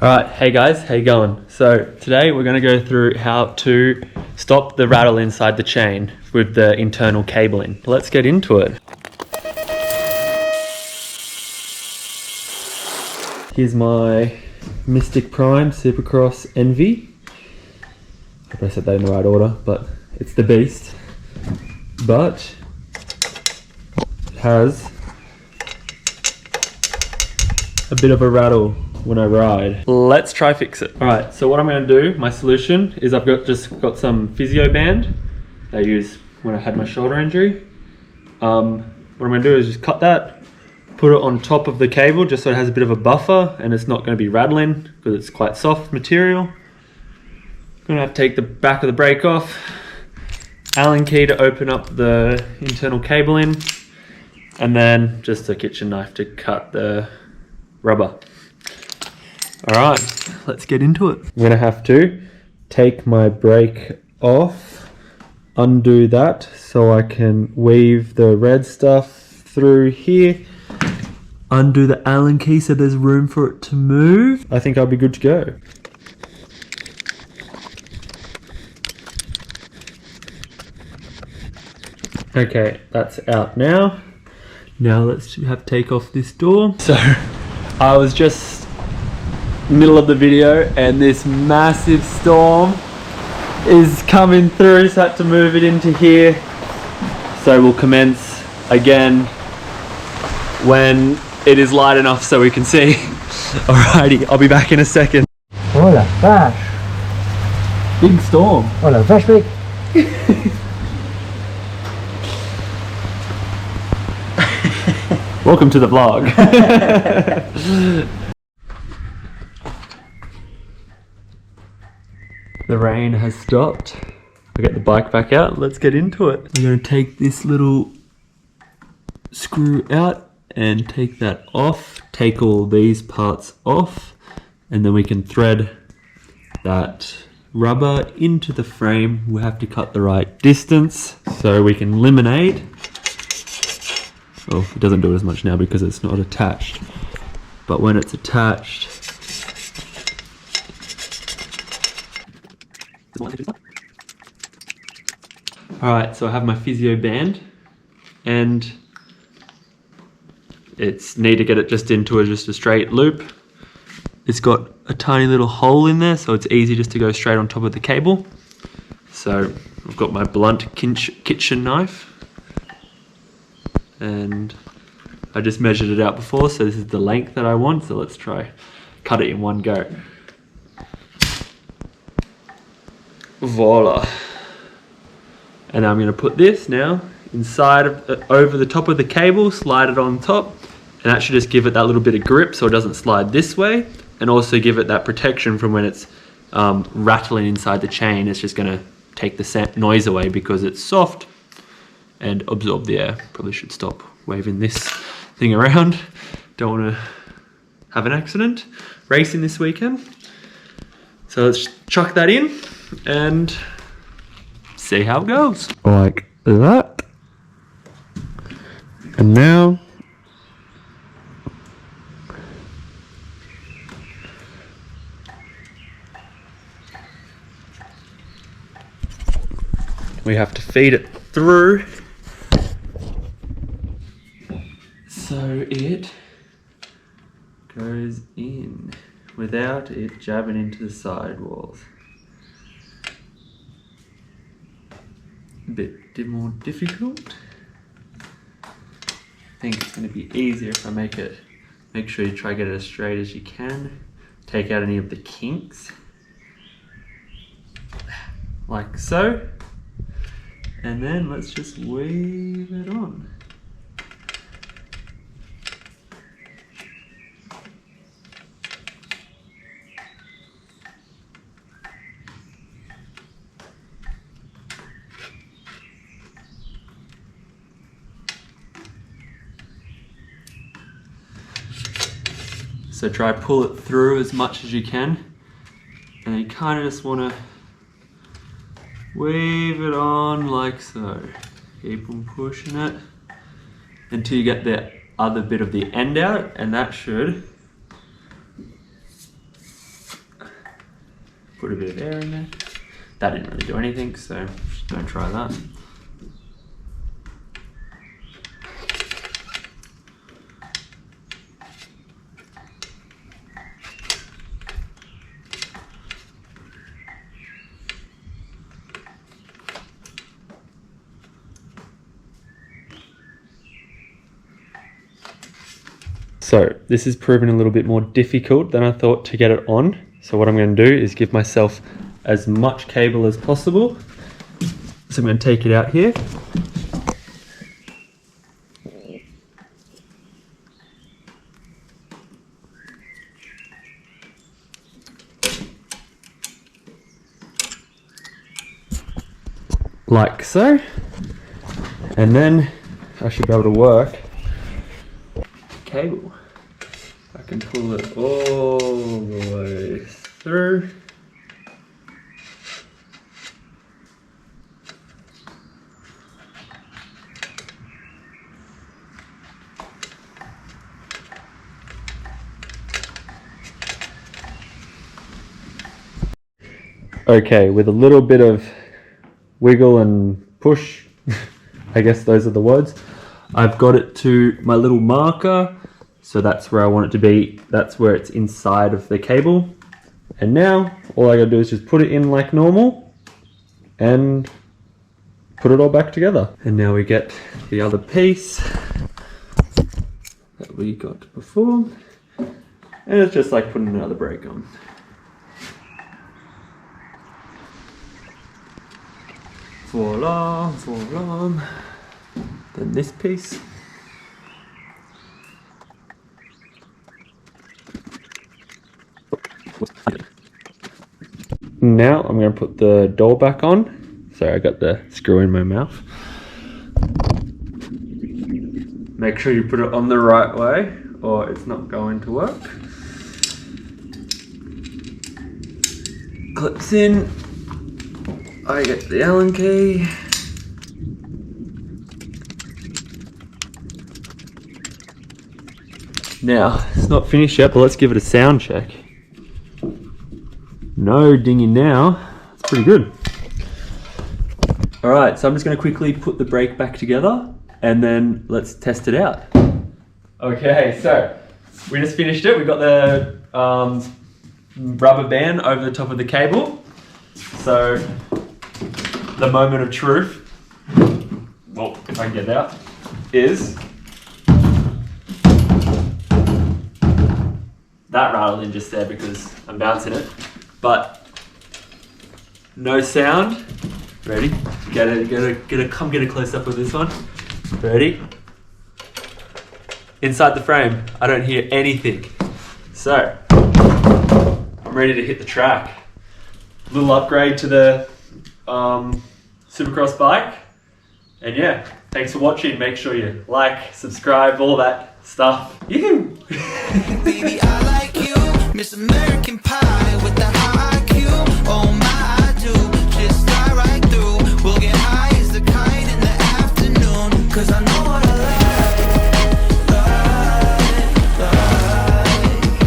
Alright, hey guys, how you going? So today we're going to go through how to stop the rattle inside the chain with the internal cabling. Let's get into it. Here's my Mystic Prime Supercross Envy. I hope I said that in the right order, but it's the beast. But it has a bit of a rattle when I ride. Let's try fix it. Alright, so what I'm going to do, my solution is I've just got some physio band that I used when I had my shoulder injury. What I'm going to do is just cut that, put it on top of the cable just so it has a bit of a buffer and it's not going to be rattling because it's quite soft material. I'm going to have to take the back of the brake off, Allen key to open up the internal cabling, and then just a kitchen knife to cut the rubber. Alright, let's get into it. I'm going to have to take my brake off, undo that so I can weave the red stuff through here, undo the Allen key so there's room for it to move. I think I'll be good to go. Okay, that's out now. Now let's take off this door. So I was just middle of the video and this massive storm is coming through, so I had to move it into here. So we'll commence again when it is light enough so we can see. Alrighty, I'll be back in a second. Oh la vache! Big storm. Oh la vache, mec! Welcome to the vlog. The rain has stopped. I'll get the bike back out. Let's get into it. We're going to take this little screw out and take that off. Take all these parts off, and then we can thread that rubber into the frame. We'll have to cut the right distance so we can eliminate. Well, it doesn't do it as much now because it's not attached. But when it's attached, alright, so I have my physio band and it's need to get it just into just a straight loop. It's got a tiny little hole in there, so it's easy just to go straight on top of the cable. So I've got my blunt kitchen knife and I just measured it out before, so this is the length that I want, so let's try cut it in one go. Voila. And I'm going to put this now inside of over the top of the cable, slide it on top, and that should just give it that little bit of grip so it doesn't slide this way, and also give it that protection from when it's rattling inside the chain. It's just going to take the noise away because it's soft and absorb the air. Probably should stop waving this thing around. Don't want to have an accident racing this weekend. So let's chuck that in and see how it goes. Like that. And now we have to feed it through so it goes in without it jabbing into the side walls. A bit more difficult. I think it's going to be easier if I make sure you try to get it as straight as you can. Take out any of the kinks. Like so. And then let's just weave it on. So try pull it through as much as you can, and you kind of just want to weave it on like so. Keep on pushing it until you get the other bit of the end out, and that should Put a bit of air in there. That didn't really do anything, so don't try that. So this is proving a little bit more difficult than I thought to get it on. So what I'm going to do is give myself as much cable as possible. So I'm going to take it out here. Like so. And then I should be able to work cable. I can pull it all the way through. Okay, with a little bit of wiggle and push, I guess those are the words, I've got it to my little marker. So that's where I want it to be. That's where it's inside of the cable. And now all I gotta do is just put it in like normal and put it all back together. And now we get the other piece that we got before. And it's just like putting another brake on. Voila, voila. Then this piece. Now I'm going to put the door back on. Sorry, I got the screw in my mouth. Make sure you put it on the right way or it's not going to work. Clips in. I get the Allen key. Now, it's not finished yet, but let's give it a sound check. No dinging now. It's pretty good. Alright, so I'm just going to quickly put the brake back together and then let's test it out. Okay, so we just finished it. We got the rubber band over the top of the cable. So the moment of truth, well, if I can get it out, is that rattled in just there because I'm bouncing it, but no sound. Ready? Come get a close up with this one. Ready? Inside the frame, I don't hear anything. So, I'm ready to hit the track. Little upgrade to the Supercross bike. And yeah, thanks for watching. Make sure you like, subscribe, all that stuff. Yoo-hoo! Baby, I like you, Miss American Pie with the